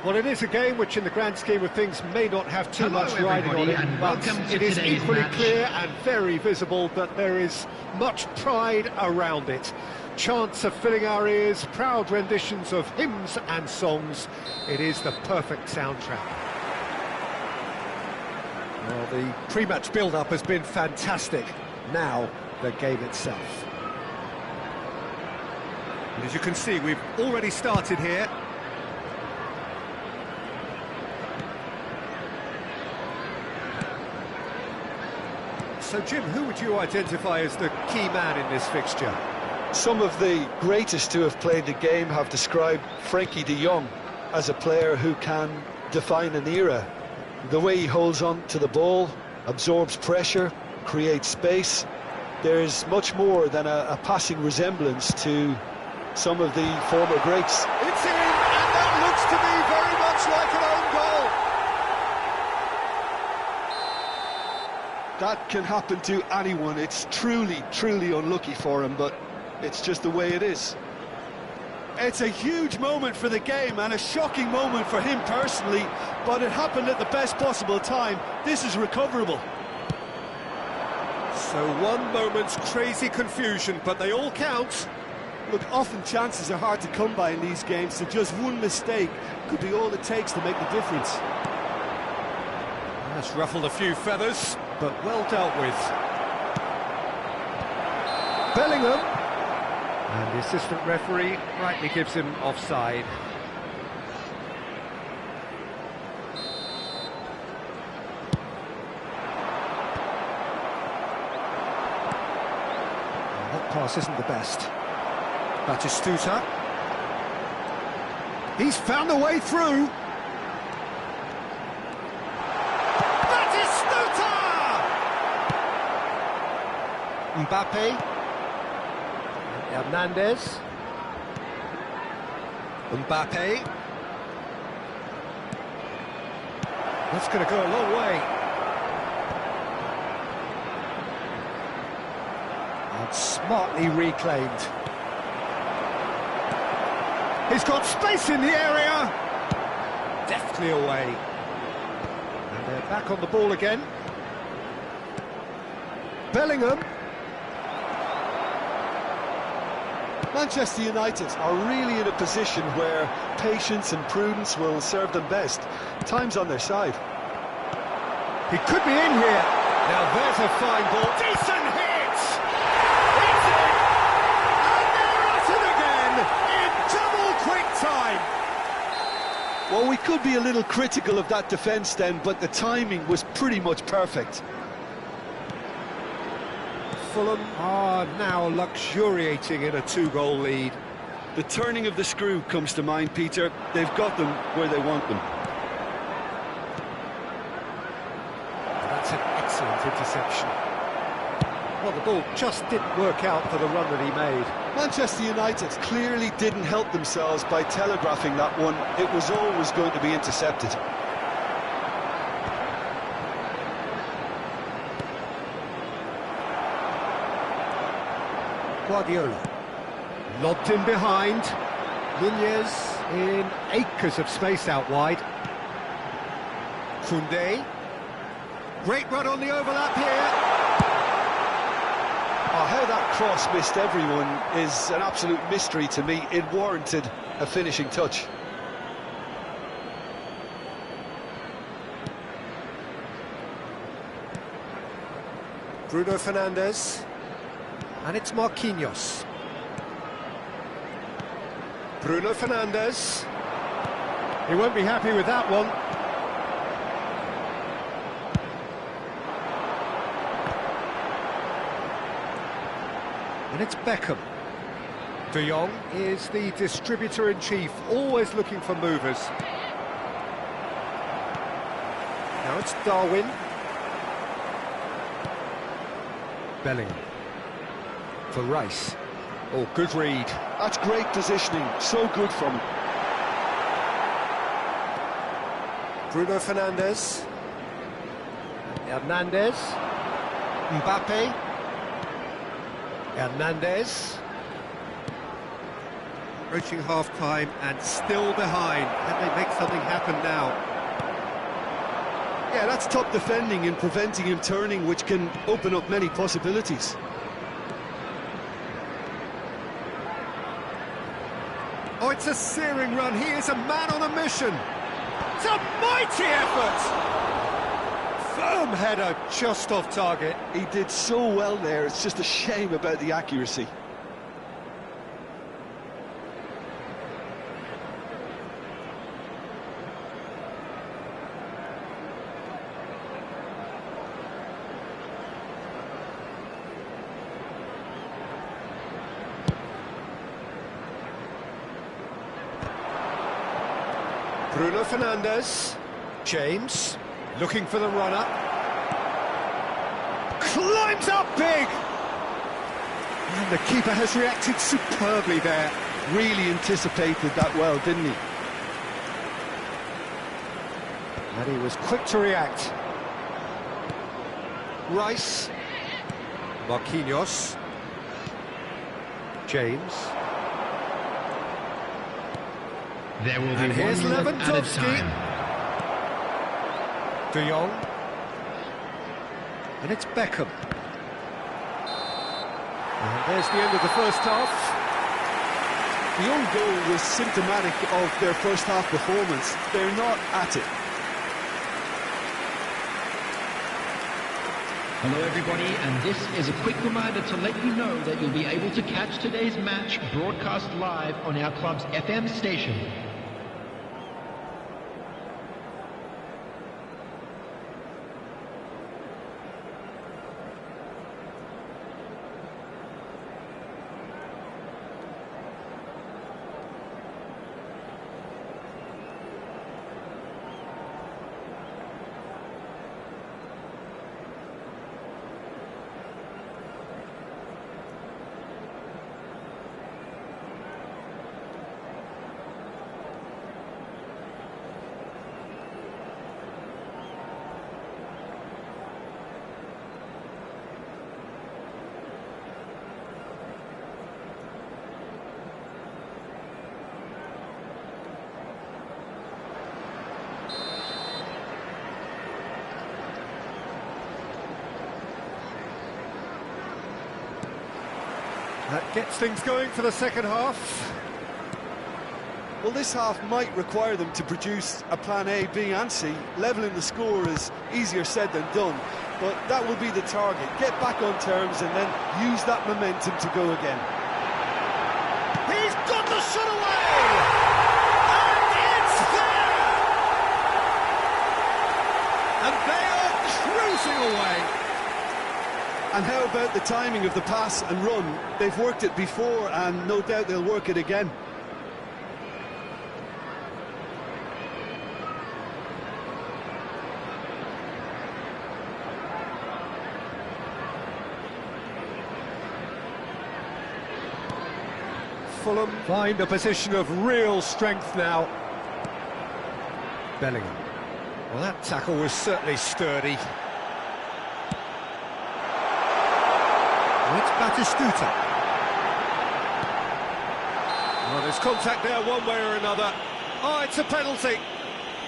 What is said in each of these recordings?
Well, it is a game which, in the grand scheme of things, may not have too much riding on it, but it is equally clear and very visible that there is much pride around it. Chants are filling our ears, proud renditions of hymns and songs. It is the perfect soundtrack. Well, the pre-match build-up has been fantastic. Now, the game itself. And as you can see, we've already started here. So, Jim, who would you identify as the key man in this fixture? Some of the greatest who have played the game have described Frankie de Jong as a player who can define an era. The way he holds on to the ball, absorbs pressure, creates space. There's much more than a passing resemblance to some of the former greats. It's in, and that looks to be very much like an own goal. That can happen to anyone. It's truly, truly unlucky for him, but it's just the way it is. It's a huge moment for the game and a shocking moment for him personally, but it happened at the best possible time. This is recoverable. So one moment's crazy confusion, but they all count. Look, often chances are hard to come by in these games, so just one mistake could be all it takes to make the difference. That's ruffled a few feathers, but well dealt with. Bellingham. And the assistant referee rightly gives him offside. That pass isn't the best. Batistuta. He's found a way through. Batistuta! Mbappe. Hernandez. Mbappe. That's going to go a long way. And smartly reclaimed. He's got space in the area. Deftly away. And they're back on the ball again. Bellingham. Manchester United are really in a position where patience and prudence will serve them best. Time's on their side. He could be in here. Now there's a fine ball. Decent hit! It's in! And they're at it again in double quick time. Well, we could be a little critical of that defence then, but the timing was pretty much perfect. Fulham are now luxuriating in a two-goal lead. The turning of the screw comes to mind, Peter. They've got them where they want them. That's an excellent interception. Well, the ball just didn't work out for the run that he made. Manchester United clearly didn't help themselves by telegraphing that one. It was always going to be intercepted. Guardiola. Lobbed in behind. Nunez in acres of space out wide. Koundé. Great run on the overlap here. Oh, how that cross missed everyone is an absolute mystery to me. It warranted a finishing touch. Bruno Fernandes. And it's Marquinhos. Bruno Fernandes. He won't be happy with that one. And it's Beckham. De Jong is the distributor-in-chief, always looking for movers. Now it's Darwin. Bellingham. For Rice. Oh, good read. That's great positioning, so good from him. Bruno Fernandes. Hernandez. Mbappe. Hernandez. Approaching half-time and still behind. Can they make something happen now? Yeah, that's top defending and preventing him turning, which can open up many possibilities. Oh, it's a searing run. He is a man on a mission. It's a mighty effort! Firm header, just off target. He did so well there, it's just a shame about the accuracy. Bruno Fernandes, James, looking for the run-up. Climbs up big! And the keeper has reacted superbly there. Really anticipated that well, didn't he? And he was quick to react. Rice, Marquinhos, James. There will be And here's one minute at a Lewandowski. time. De Jong. And it's Beckham. And there's the end of the first half. The own goal was symptomatic of their first half performance. They're not at it. Hello everybody, and this is a quick reminder to let you know that you'll be able to catch today's match broadcast live on our club's FM station. That gets things going for the second half. Well, this half might require them to produce a plan A, B and C. Levelling the score is easier said than done, but that will be the target. Get back on terms and then use that momentum to go again. He's got the shot away! And it's there! And they are cruising away. And how about the timing of the pass and run? They've worked it before and no doubt they'll work it again. Fulham find a position of real strength now. Bellingham. Well, that tackle was certainly sturdy. It's Batistuta. Well, there's contact there one way or another. Oh, it's a penalty.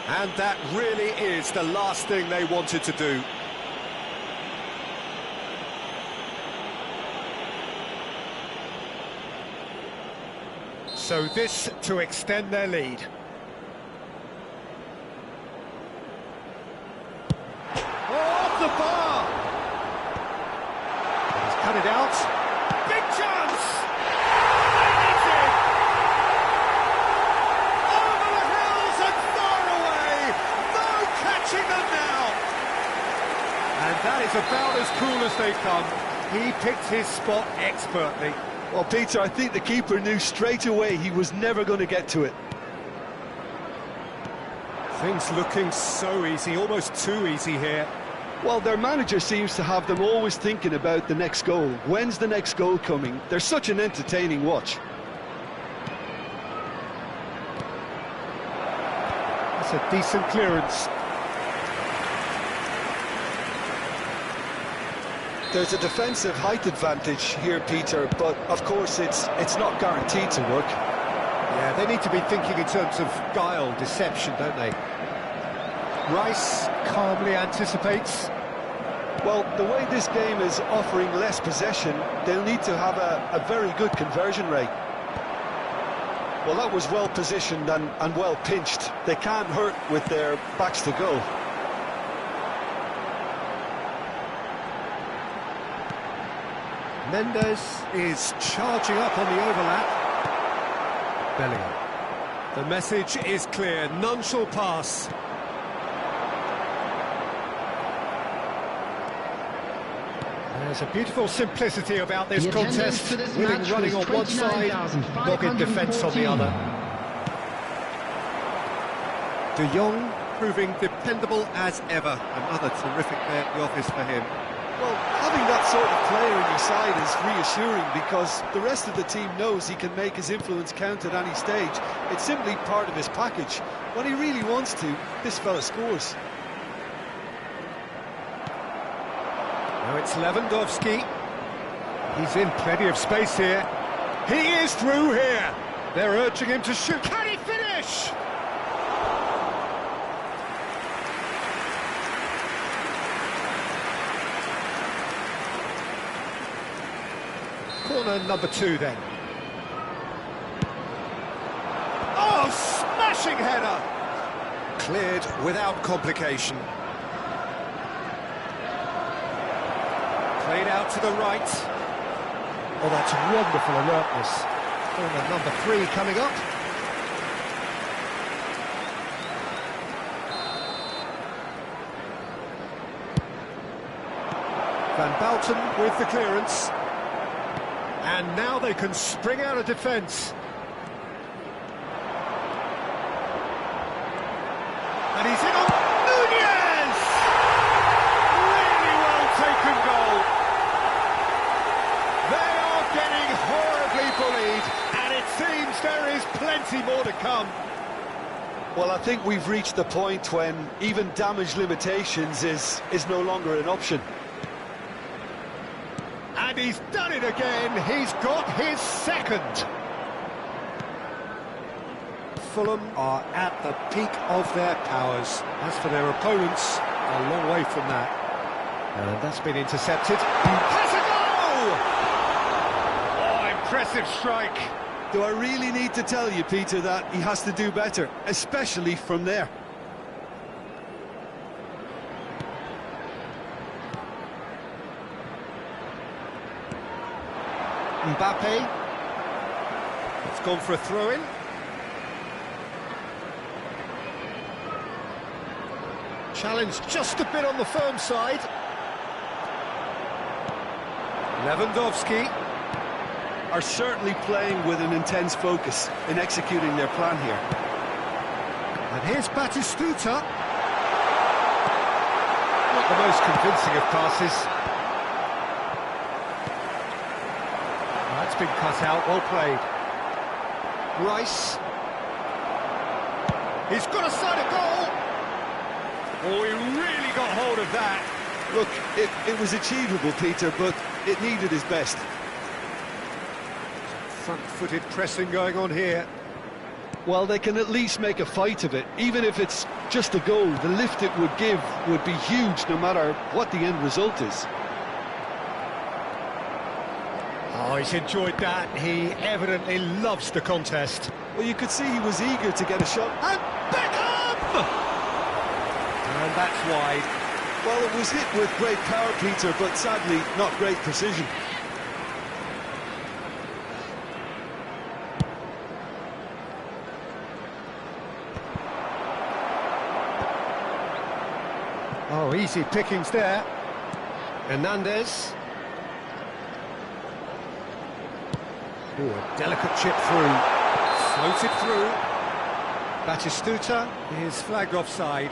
And that really is the last thing they wanted to do. So this to extend their lead. Oh, off the bar! He's cut it out. Big chance! And it's in! Over the hills and far away! No catching them now! And that is about as cool as they come. He picked his spot expertly. Well, Peter, I think the keeper knew straight away he was never going to get to it. Things looking so easy, almost too easy here. Well, their manager seems to have them always thinking about the next goal. When's the next goal coming? They're such an entertaining watch. That's a decent clearance. There's a defensive height advantage here, Peter, but of course it's not guaranteed to work. They need to be thinking in terms of guile, deception, don't they? Rice calmly anticipates. Well, the way this game is offering less possession, they'll need to have a very good conversion rate. Well, that was well positioned and well pinched. They can't hurt with their backs to goal. Mendes is charging up on the overlap. Bellingham. The message is clear, none shall pass. There's a beautiful simplicity about this contest, winning running on one side, dogged defence on the other. De Jong proving dependable as ever. Another terrific day at the office for him. Well, having that sort of player in your side is reassuring because the rest of the team knows he can make his influence count at any stage. It's simply part of his package. When he really wants to, this fella scores. Now it's Lewandowski. He's in plenty of space here. He is through here. They're urging him to shoot. Can he finish? Corner number 2 then. Oh, smashing header! Cleared without complication. Played out to the right. Oh, that's wonderful alertness. Corner number 3 coming up. Van Bouten with the clearance. And now they can spring out of defence. And he's in on Nunez! Really well taken goal. They are getting horribly bullied, and it seems there is plenty more to come. Well, I think we've reached the point when even damage limitations is no longer an option. And he's done it again. He's got his second. Fulham are at the peak of their powers. As for their opponents, a long way from that. And that's been intercepted. Has a goal! Oh, impressive strike. Do I really need to tell you, Peter, that he has to do better, especially from there? Mbappe. It's gone for a throw-in. Challenge just a bit on the firm side. Lewandowski Are certainly playing with an intense focus in executing their plan here. And here's Batistuta. Not the most convincing of passes. That's been cut out, well played. Rice. He's got a sight of goal. Oh, he really got hold of that. Look, it was achievable, Peter, but it needed his best. Front-footed pressing going on here. Well, they can at least make a fight of it. Even if it's just a goal, the lift it would give would be huge no matter what the end result is. Oh, he's enjoyed that. He evidently loves the contest. Well, you could see he was eager to get a shot. And Beckham! And that's wide. Well, it was hit with great power, Peter, but sadly not great precision. Oh, easy pickings there. Hernandez. Oh, a delicate chip through. Floated through. Batistuta is flagged offside.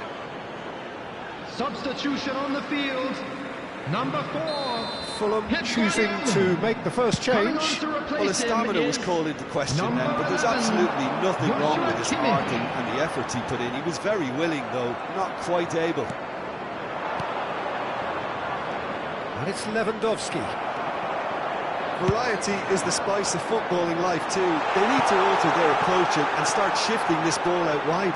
Substitution on the field. Number 4. Fulham choosing to make the first change. Well, his stamina was called into question then, but there's absolutely nothing wrong with his heart and the effort he put in. He was very willing, though, not quite able. And it's Lewandowski. Variety is the spice of footballing life too. They need to alter their approach and start shifting this ball out wide.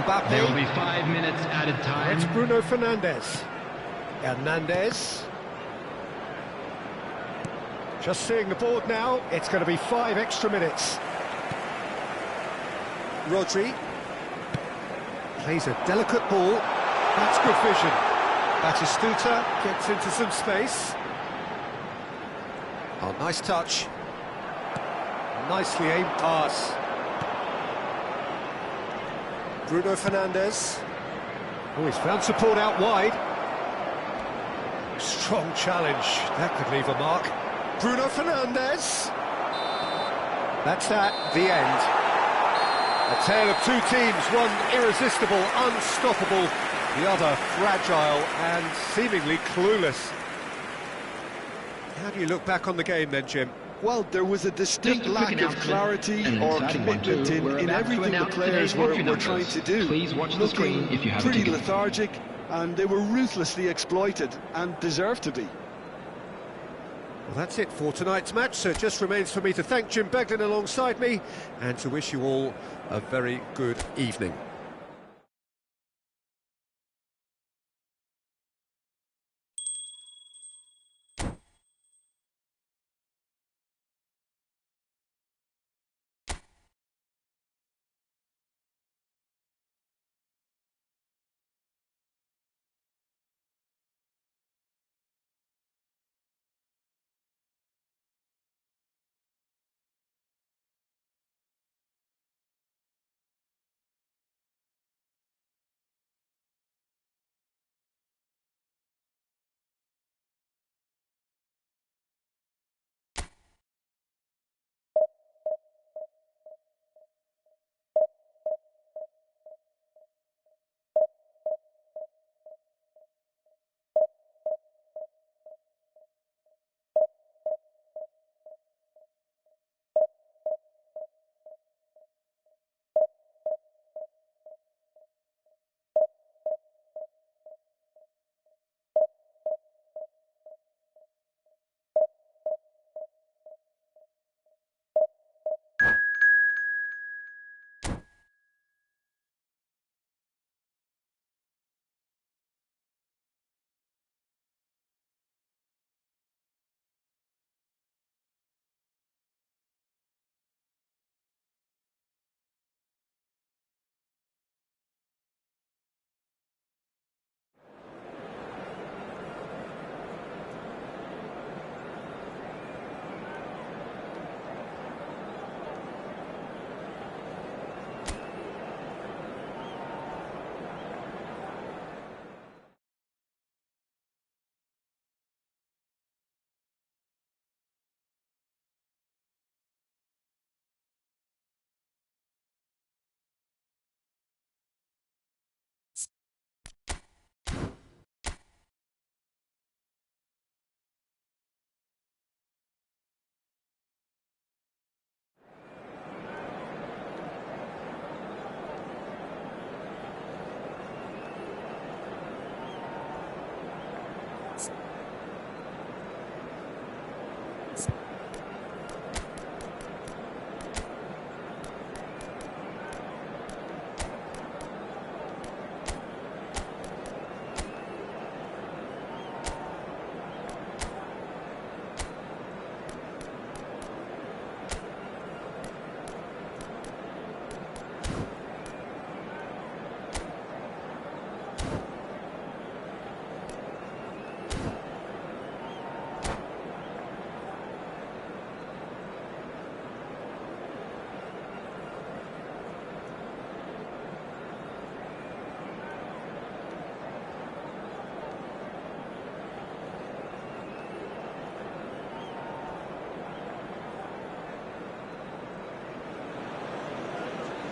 Mbappe. There will be 5 minutes added time. It's Bruno Fernandes. Hernandez. Just seeing the board now, it's going to be 5 extra minutes. Rodri. Plays a delicate ball. That's good vision. Batistuta gets into some space. Oh, nice touch. Nicely aimed pass. Bruno Fernandes. Oh, he's found support out wide. Strong challenge. That could leave a mark. Bruno Fernandes. That's that, the end. A tale of two teams, one irresistible, unstoppable, the other fragile and seemingly clueless. How do you look back on the game then, Jim? Well, there was a distinct lack of clarity or commitment in everything the players were trying to do. Please watch the screen if you have a pretty ticket. lethargic, and they were ruthlessly exploited and deserved to be. Well, that's it for tonight's match, so it just remains for me to thank Jim Beglin alongside me and to wish you all a very good evening.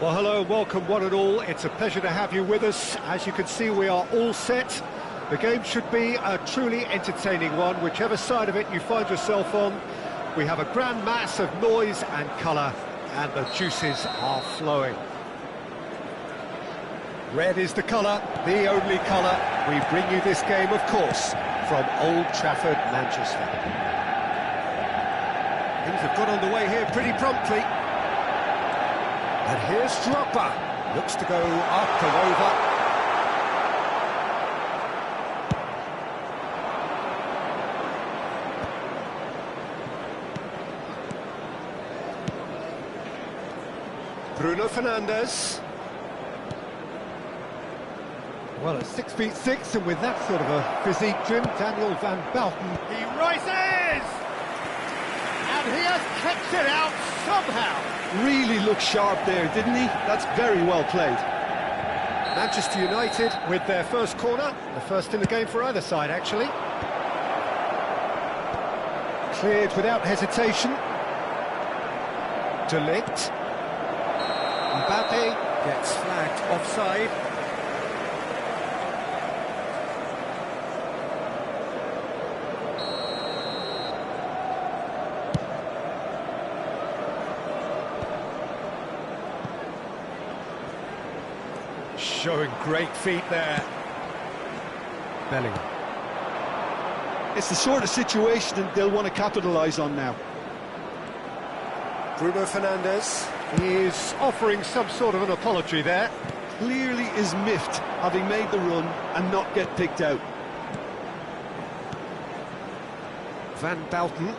Well, hello and welcome one and all. It's a pleasure to have you with us. As you can see, we are all set. The game should be a truly entertaining one, whichever side of it you find yourself on. We have a grand mass of noise and colour, and the juices are flowing. Red is the colour, the only colour. We bring you this game, of course, from Old Trafford, Manchester. Things have got underway here pretty promptly. And here's Drogba. Looks to go up and over. Bruno Fernandes. Well, at 6'6", and with that sort of a physique, Jim, Daniel Van Belten. He rises! And he has kept it out somehow. Really looked sharp there, didn't he? That's very well played. Manchester United with their first corner, the first in the game for either side, actually. Cleared without hesitation. De Ligt. Mbappe gets flagged offside. Showing great feet there. Bellingham. It's the sort of situation that they'll want to capitalise on now. Bruno Fernandes is offering some sort of an apology there. Clearly is miffed, having made the run and not get picked out. Van Belten.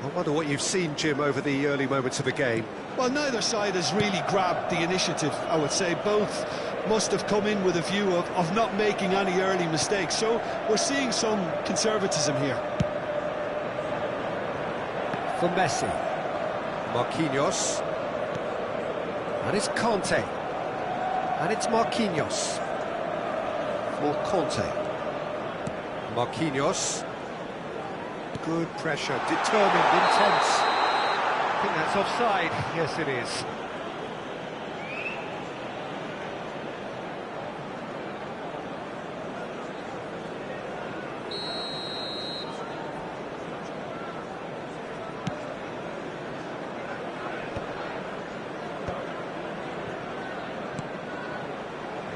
I wonder what you've seen, Jim, over the early moments of the game. Well, neither side has really grabbed the initiative, I would say. Both must have come in with a view of not making any early mistakes. So we're seeing some conservatism here. For Messi. Marquinhos. And it's Conte. And it's Marquinhos. For Conte. Marquinhos. Good pressure, determined, intense. I think that's offside. Yes, it is.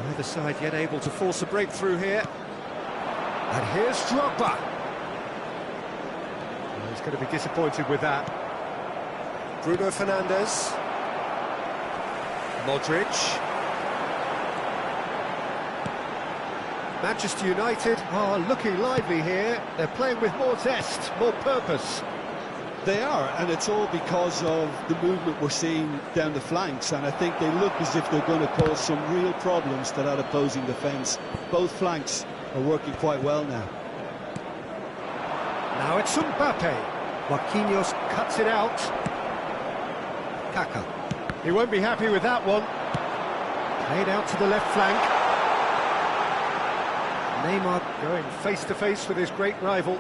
Neither side yet able to force a breakthrough here. And here's Drogba. He's going to be disappointed with that. Bruno Fernandes. Modric. Manchester United are looking lively here. They're playing with more zest, more purpose. They are, and it's all because of the movement we're seeing down the flanks, and I think they look as if they're going to cause some real problems to that opposing defence. Both flanks are working quite well now. Now it's Mbappe. Marquinhos cuts it out. Kaka. He won't be happy with that one. Played out to the left flank. Neymar going face to face with his great rival.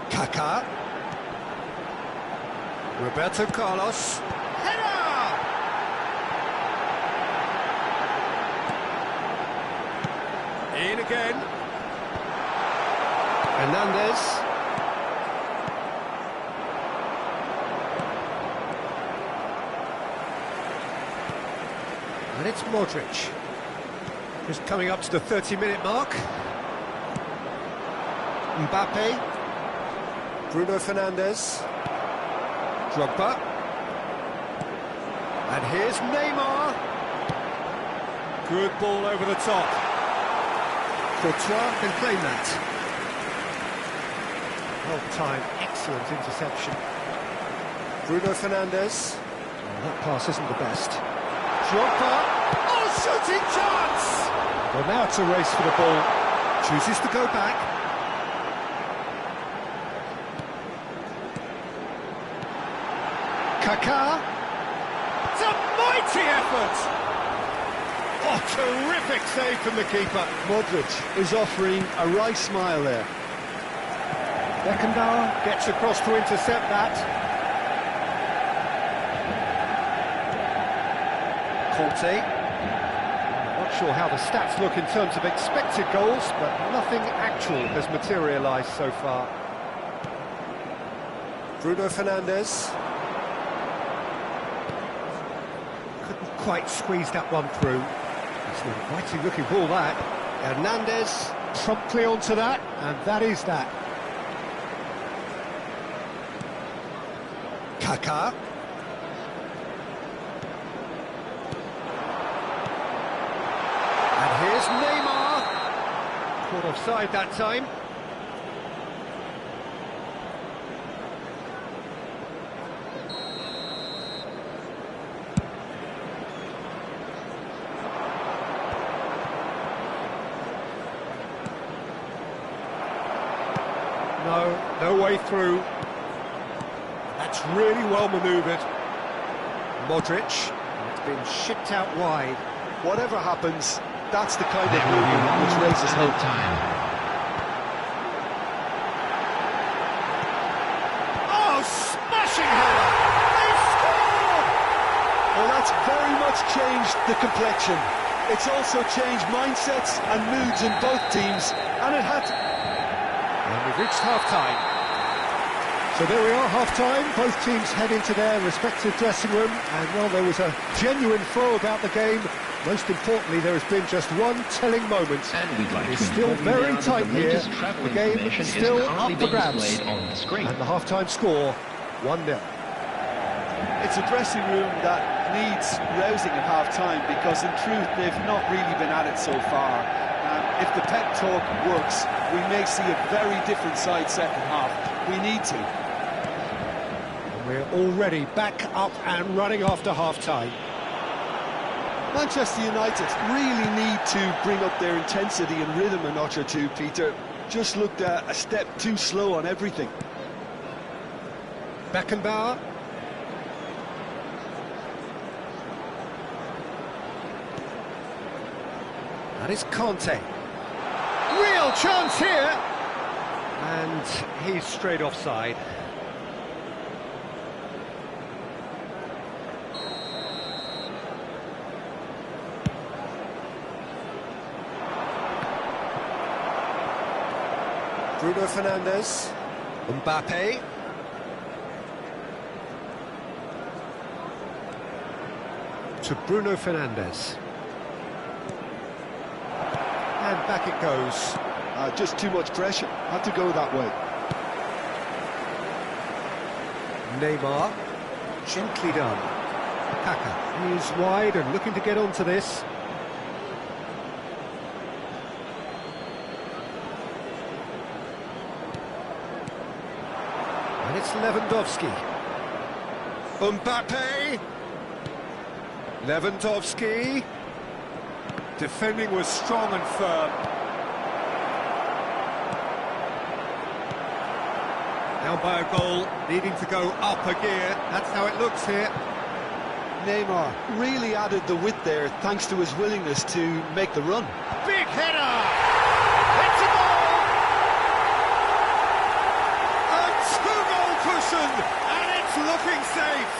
Kaka. Roberto Carlos. Header! In again. Hernandez. And it's Modric. Just coming up to the 30-minute mark. Mbappe. Bruno Fernandes. Drogba. And here's Neymar. Good ball over the top. Courtois can claim that. Well-timed, excellent interception. Bruno Fernandes. Well, that pass isn't the best. Drogba. Oh, shooting chance! Well, now it's a race for the ball. Chooses to go back. Kaka. It's a mighty effort! Oh, terrific save from the keeper. Modric is offering a wry smile there. Beckenbauer gets across to intercept that. Conte. Not sure how the stats look in terms of expected goals, but nothing actual has materialised so far. Bruno Fernandes. Couldn't quite squeeze that one through. It's an inviting looking ball, that. Hernandez promptly onto that, and that is that. Kaká. And here's Neymar. Caught offside that time. No way through. That's really well manoeuvred. Modric, it's been shipped out wide. Whatever happens, that's the kind of movement which raises hope. Oh, smashing header! They scored! Well, that's very much changed the complexion. It's also changed mindsets and moods in both teams, and it had to... And we've reached half-time. So there we are, half-time. Both teams head into their respective dressing room, and while there was a genuine flow about the game, most importantly, there has been just one telling moment. It's still very tight here. The game is still up for grabs. And the half-time score, 1-0. It's a dressing room that needs rousing at half-time, because in truth they've not really been at it so far. If the pep talk works, we may see a very different side second half. We need to. And we're already back up and running after half-time. Manchester United really need to bring up their intensity and rhythm a notch or two, Peter. Just looked a step too slow on everything. Beckenbauer. That is Conte. Real chance here! And he's straight offside. Bruno Fernandes. Mbappe. To Bruno Fernandes. And back it goes. Just too much pressure. Had to go that way. Neymar. Gently done. Kaká. He's wide and looking to get onto this. And it's Lewandowski. Mbappe. Lewandowski. Defending was strong and firm. Down by a goal, needing to go up a gear. That's how it looks here. Neymar really added the width there thanks to his willingness to make the run. Big header! It's a goal! A two-goal cushion, and it's looking safe.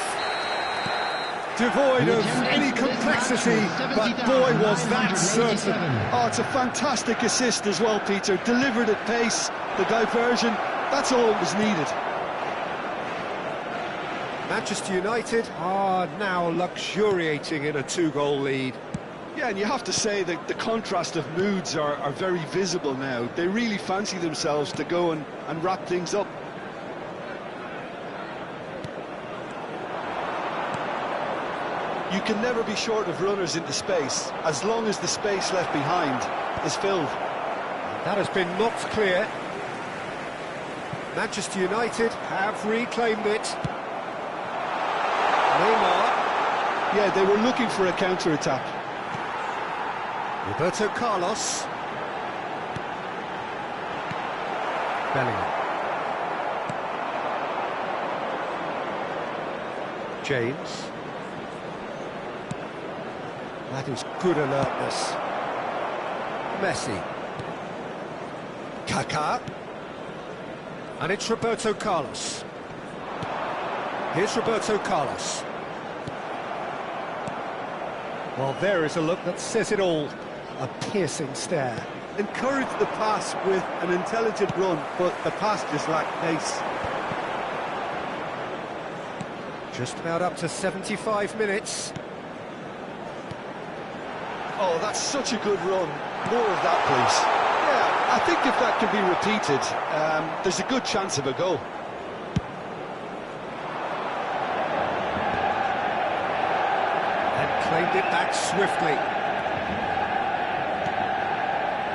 Devoid of any complexity, but boy was that certain. Oh, it's a fantastic assist as well, Peter. Delivered at pace, the diversion, that's all that was needed. Manchester United are now luxuriating in a two-goal lead. Yeah, and you have to say that the contrast of moods are very visible now. They really fancy themselves to go and wrap things up. You can never be short of runners into space, as long as the space left behind is filled. That has been knocked clear. Manchester United have reclaimed it. Neymar. Yeah, they were looking for a counter-attack. Roberto Carlos. Bellingham. James. That is good alertness. Messi. Kaká. And it's Roberto Carlos. Here's Roberto Carlos. Well, there is a look that says it all. A piercing stare. Encouraged the pass with an intelligent run, but the pass just lacked pace. Just about up to 75 minutes. Oh, that's such a good run. More of that, please. Yeah, I think if that can be repeated, there's a good chance of a goal. And claimed it back swiftly.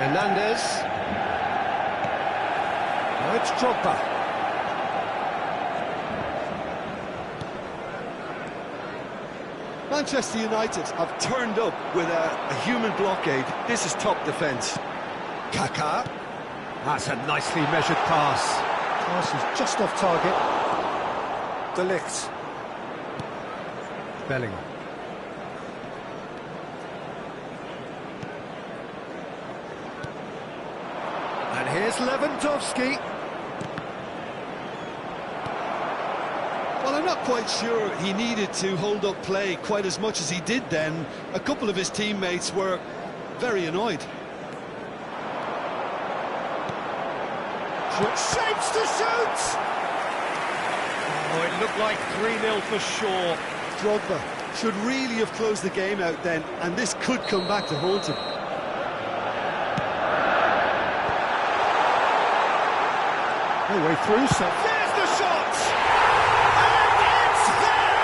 Hernandez. Now it's Drogba. Manchester United have turned up with a human blockade. This is top defence. Kaká. That's a nicely measured pass. Pass is just off target. De Ligt. Bellingham. And here's Lewandowski. Well, I'm not quite sure he needed to hold up play quite as much as he did then. A couple of his teammates were very annoyed. Shapes to shoot! Oh, it looked like 3-0 for sure. Drogba should really have closed the game out then, and this could come back to haunt him. No way through, so there's the shot! And it's there!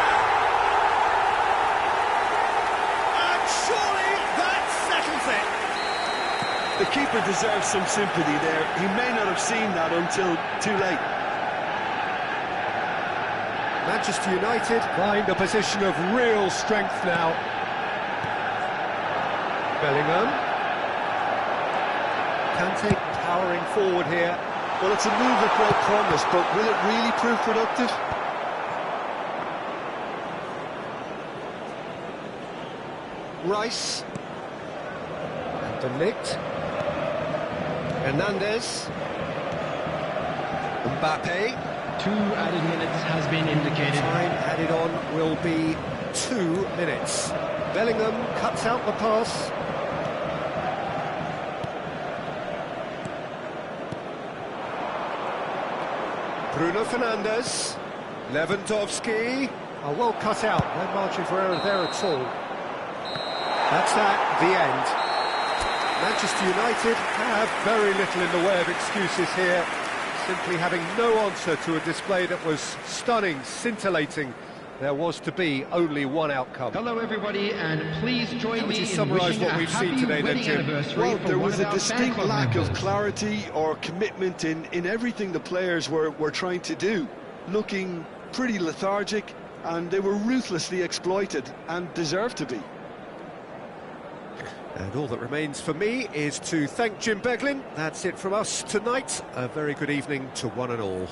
And surely that settles it! The keeper deserves some sympathy there. He may not have seen that until too late. Manchester United find a position of real strength now. Bellingham. Kante powering forward here. Well, it's a move of great promise, but will it really prove productive? Rice. And De Ligt. Hernandez. Mbappe. 2 added minutes has been indicated. Time added on will be 2 minutes. Bellingham cuts out the pass. Bruno Fernandes. Lewandowski. Oh, well cut out. No margin for error there at all. That's that, the end. Manchester United have very little in the way of excuses here. Simply having no answer to a display that was stunning, scintillating. There was to be only one outcome. Hello everybody, and please join me in summarise wishing what a we've seen happy today, then, wedding Jim? anniversary Well, for there one was of a our fan distinct club lack of members. clarity or commitment in everything the players were trying to do. Looking pretty lethargic, and they were ruthlessly exploited, and deserved to be. And all that remains for me is to thank Jim Beglin. That's it from us tonight. A very good evening to one and all.